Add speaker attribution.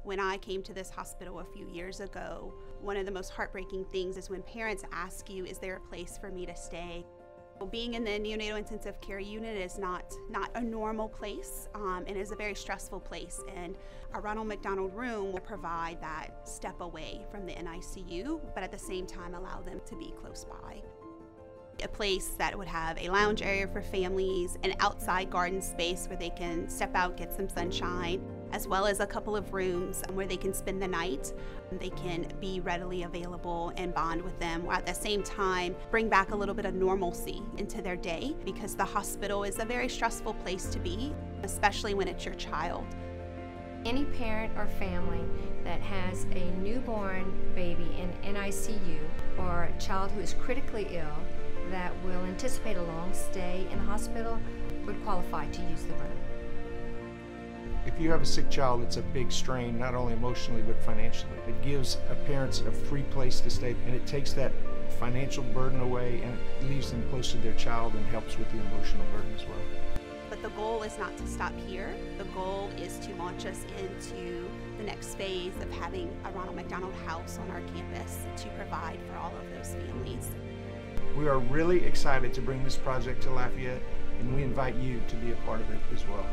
Speaker 1: When I came to this hospital a few years ago, one of the most heartbreaking things is when parents ask you, is there a place for me to stay? Being in the neonatal intensive care unit is not a normal place, and is a very stressful place, and a Ronald McDonald room will provide that step away from the NICU, but at the same time allow them to be close by. A place that would have a lounge area for families, an outside garden space where they can step out, get some sunshine, as well as a couple of rooms where they can spend the night. They can be readily available and bond with them, while at the same time bring back a little bit of normalcy into their day, because the hospital is a very stressful place to be, especially when it's your child.
Speaker 2: Any parent or family that has a newborn baby in NICU, or a child who is critically ill that will anticipate a long stay in the hospital would qualify to use the room.
Speaker 3: If you have a sick child, it's a big strain, not only emotionally but financially. It gives parents a free place to stay, and it takes that financial burden away, and it leaves them close to their child and helps with the emotional burden as well.
Speaker 1: But the goal is not to stop here. The goal is to launch us into the next phase of having a Ronald McDonald House on our campus to provide for all of those families.
Speaker 3: We are really excited to bring this project to Lafayette, and we invite you to be a part of it as well.